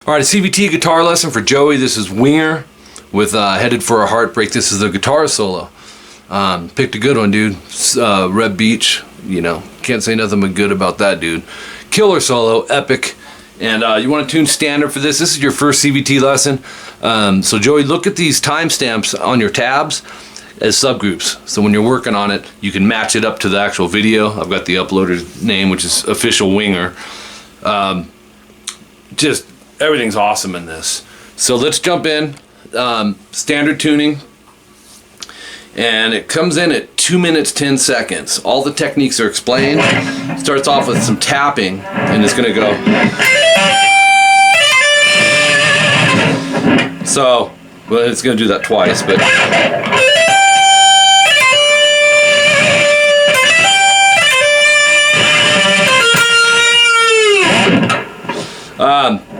All right, a CVT guitar lesson for Joey. This is Winger with Headed for a Heartbreak. This is the guitar solo. Picked a good one, dude. Reb Beach, you know, can't say nothing but good about that, dude. Killer solo, epic. And you want to tune standard for this. This is your first CVT lesson. So Joey, look at these timestamps on your tabs as subgroups. So when you're working on it, you can match it up to the actual video. I've got the uploader's name, which is Official Winger. Just everything's awesome in this. So let's jump in. Standard tuning. And it comes in at 2 minutes 10 seconds. All the techniques are explained. Starts off with some tapping, and it's gonna go. So, well, it's gonna do that twice, but.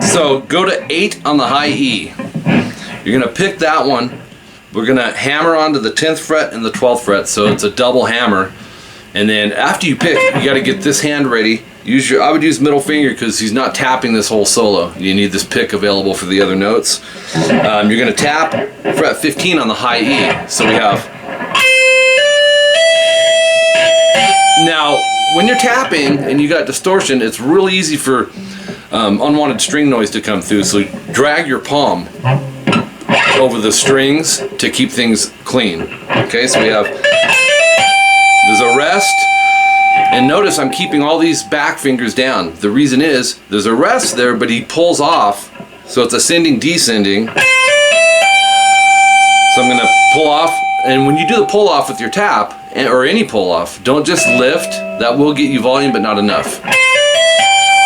So go to 8 on the high E. You're gonna pick that one. We're gonna hammer onto the 10th fret and the 12th fret, so it's a double hammer. And then after you pick, you gotta get this hand ready. I would use middle finger because he's not tapping this whole solo. You need this pick available for the other notes. You're gonna tap fret 15 on the high E. So we have. Now, when you're tapping and you got distortion, it's really easy for unwanted string noise to come through. So drag your palm over the strings to keep things clean. Okay, so we have, there's a rest, and notice I'm keeping all these back fingers down. The reason is, there's a rest there, but he pulls off, so it's ascending, descending. So I'm gonna pull off, and when you do the pull off with your tap, or any pull off, don't just lift, that will get you volume, but not enough.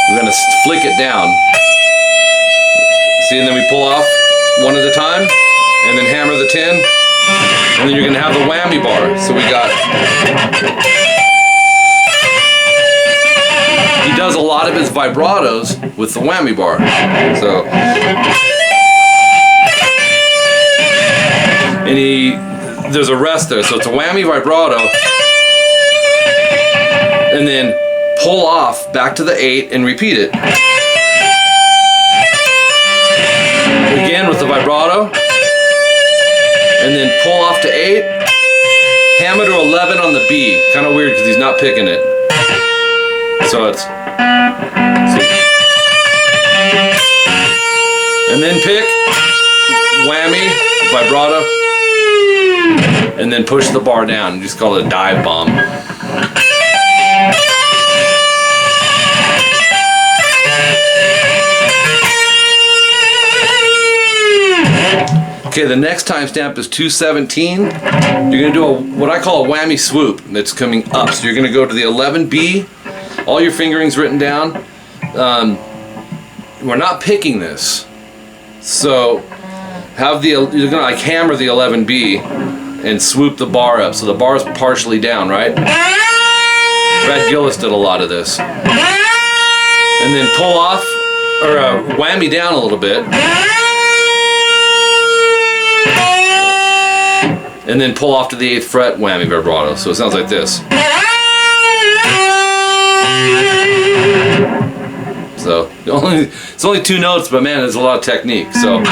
We're gonna flick it down. See, and then we pull off one at a time, and then hammer the 10, and then you're gonna have the whammy bar. So we got, he does a lot of his vibratos with the whammy bar. So, and there's a rest there, so it's a whammy vibrato, and then pull off back to the 8 and repeat it. Again with the vibrato, and then pull off to 8, hammer to 11 on the B. Kind of weird because he's not picking it. So it's, and then pick, whammy, vibrato, and then push the bar down. Just call it a dive bomb. Okay, the next timestamp is 2:17. You're gonna do what I call a whammy swoop that's coming up. So you're gonna go to the 11B, all your fingerings written down. We're not picking this. So you're gonna like hammer the 11B and swoop the bar up. So the bar is partially down, right? Brad Gillis did a lot of this. And then pull off, or whammy down a little bit. And then pull off to the 8th fret, whammy vibrato. So it sounds like this. So it's only 2 notes, but man, there's a lot of technique. So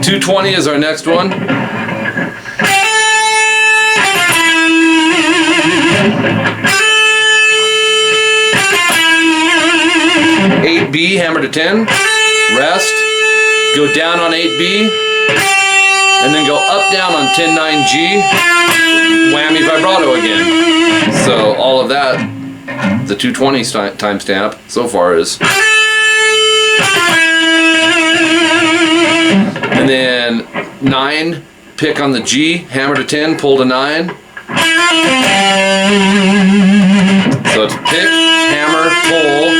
220 is our next one. B, hammer to 10, rest. Go down on 8B, and then go up down on 10-9G, whammy vibrato again. So all of that, the 220 timestamp so far is. And then 9, pick on the G, hammer to 10, pull to 9. So it's pick, hammer, pull,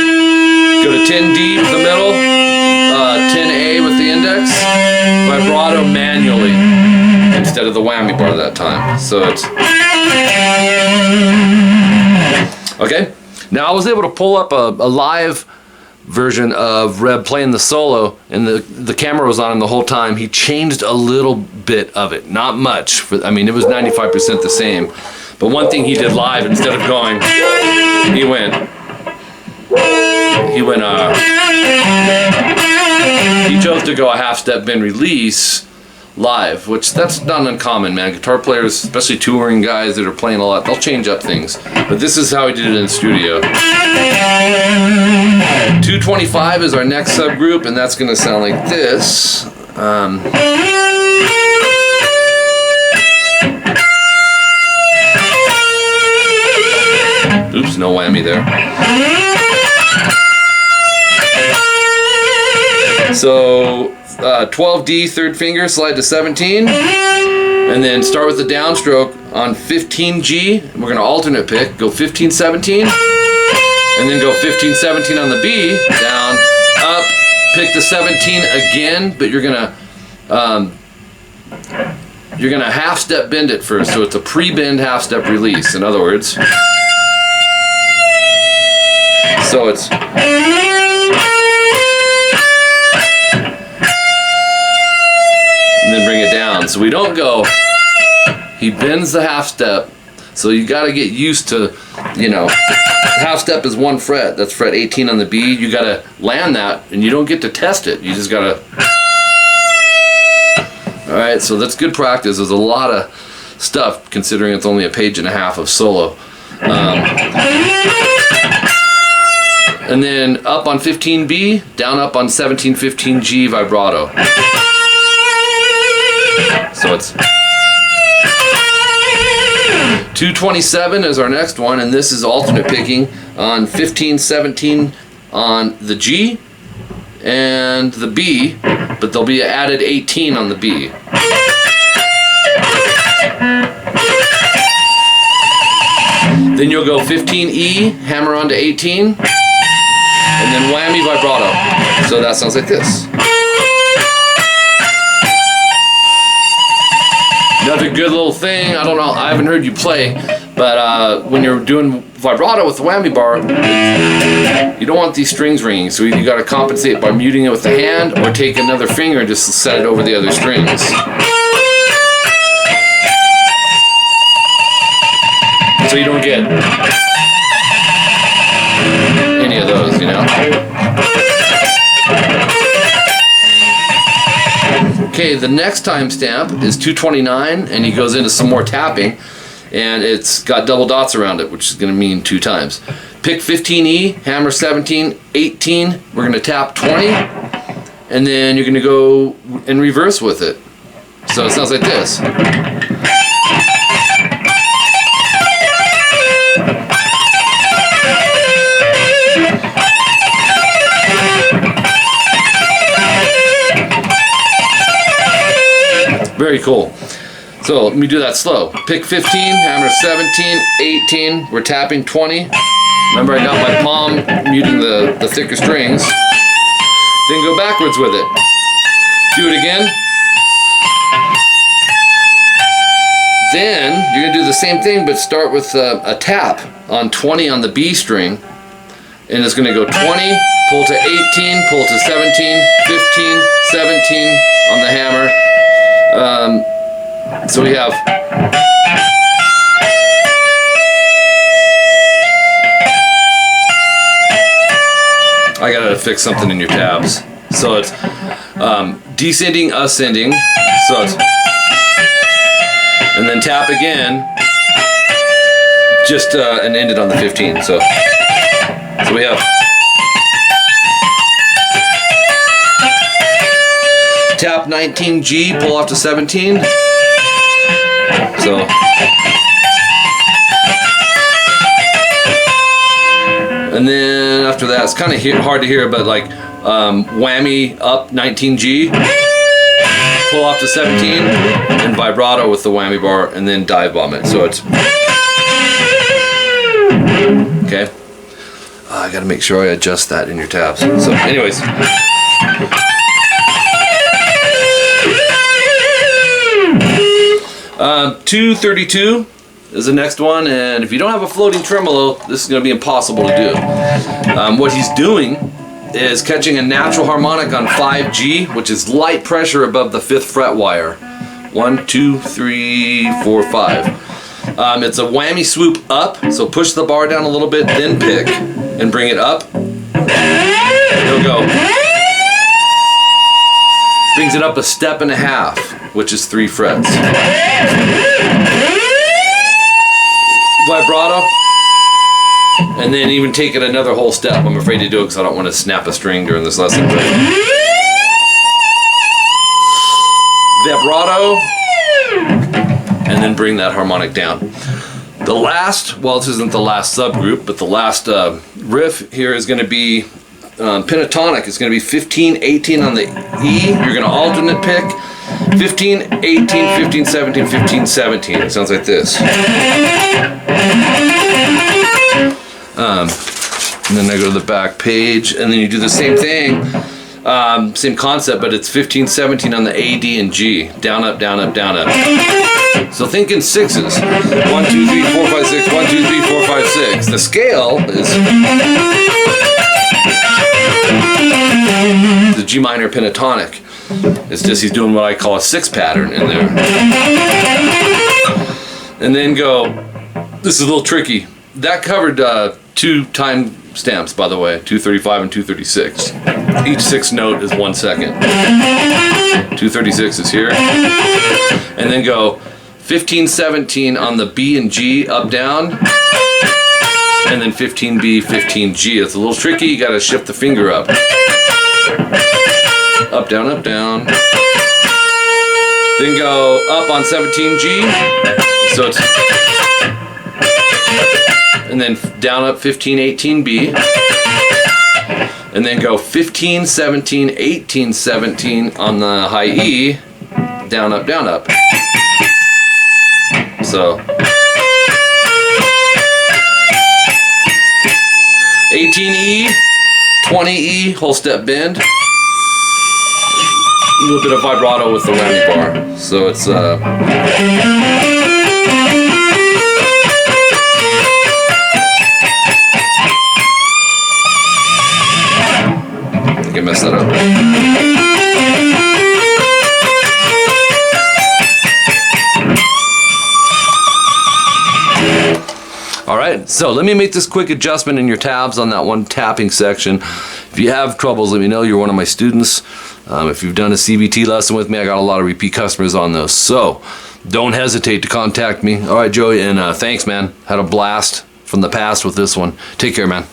go to 10D with the middle, 10A with the index, vibrato manually instead of the whammy bar that time. So it's okay. Now I was able to pull up a live version of Reb playing the solo, and the camera was on him the whole time. He changed a little bit of it, not much. I mean, it was 95% the same. But one thing he did live, instead of going, he went. he chose to go a half step bend release live, which that's not uncommon, man. Guitar players, especially touring guys that are playing a lot, they'll change up things. But this is how he did it in the studio. 225 is our next subgroup, and that's going to sound like this. Oops, no whammy there. So 12D, third finger, slide to 17, and then start with the downstroke on 15G. We're going to alternate pick, go 15, 17, and then go 15, 17 on the B, down, up, pick the 17 again, but you're going to half step bend it first, so it's a pre-bend half step release, in other words. So it's, and then bring it down. So we don't go, he bends the half step, so you got to get used to, you know, half step is 1 fret, that's fret 18 on the B. You got to land that, and you don't get to test it, you just got to. Alright, so that's good practice. There's a lot of stuff considering it's only a page and a half of solo. And then up on 15B, down up on 17, 15G vibrato. So it's 227 is our next one, and this is alternate picking on 15, 17 on the G and the B, but there'll be an added 18 on the B. Then you'll go 15E, hammer on to 18, and then whammy vibrato. So that sounds like this. Another good little thing, I don't know, I haven't heard you play, but when you're doing vibrato with the whammy bar, you don't want these strings ringing, so you got to compensate by muting it with the hand or take another finger and just set it over the other strings. So you don't get any of those, you know? Okay, the next timestamp is 229, and he goes into some more tapping, and it's got double dots around it, which is going to mean 2 times. Pick 15E, hammer 17, 18, we're going to tap 20, and then you're going to go in reverse with it. So it sounds like this. Very cool. So let me do that slow. Pick 15, hammer 17, 18, we're tapping 20. Remember, I got my palm muting the thicker strings. Then go backwards with it. Do it again. Then you're going to do the same thing, but start with a tap on 20 on the B string. And it's going to go 20, pull to 18, pull to 17, 15, 17 on the hammer. So we have I gotta fix something in your tabs. So it's descending, ascending. So it's, and then tap again, just and end it on the 15. So we have tap 19G, pull off to 17. So and then after that, it's kind of hard to hear, but like whammy up 19G, pull off to 17, and vibrato with the whammy bar, and then dive bomb it. So it's okay. I gotta make sure I adjust that in your tabs. So anyways. 232 is the next one, and if you don't have a floating tremolo, this is going to be impossible to do. What he's doing is catching a natural harmonic on 5G, which is light pressure above the 5th fret wire. 1, 2, 3, 4, 5. It's a whammy swoop up, so push the bar down a little bit, then pick, and bring it up. it'll go. Brings it up a step and a half, which is 3 frets. Vibrato. And then even take it another whole step. I'm afraid to do it because I don't want to snap a string during this lesson. But vibrato. And then bring that harmonic down. The last, well, this isn't the last subgroup, but the last riff here is going to be pentatonic. It's going to be 15, 18 on the E. You're going to alternate pick 15, 18, 15, 17, 15, 17. It sounds like this. And then I go to the back page, and then you do the same thing, same concept, but it's 15, 17 on the A, D, and G. Down, up, down, up, down, up. So think in sixes. 1, 2, 3, 4, 5, 6. 1, 2, 3, 4, 5, 6. The scale is the G minor pentatonic. It's just he's doing what I call a 6 pattern in there. And then go, this is a little tricky. That covered 2 time stamps, by the way, 235 and 236. Each 6th note is 1 second. 236 is here. And then go 15, 17 on the B and G, up, down. And then 15B, 15G. It's a little tricky, you gotta shift the finger up. Up, down, up, down. Then go up on 17G. So it's, and then down, up 15, 18B. And then go 15, 17, 18, 17 on the high E. Down, up, down, up. So 18E, 20E, whole step bend. A little bit of vibrato with the whammy bar. So it's I think I messed that up. Alright, so let me make this quick adjustment in your tabs on that one tapping section. If you have troubles, let me know. You're one of my students. If you've done a CBT lesson with me, I got a lot of repeat customers on those. So don't hesitate to contact me. Alright, Joey, and thanks, man. Had a blast from the past with this one. Take care, man.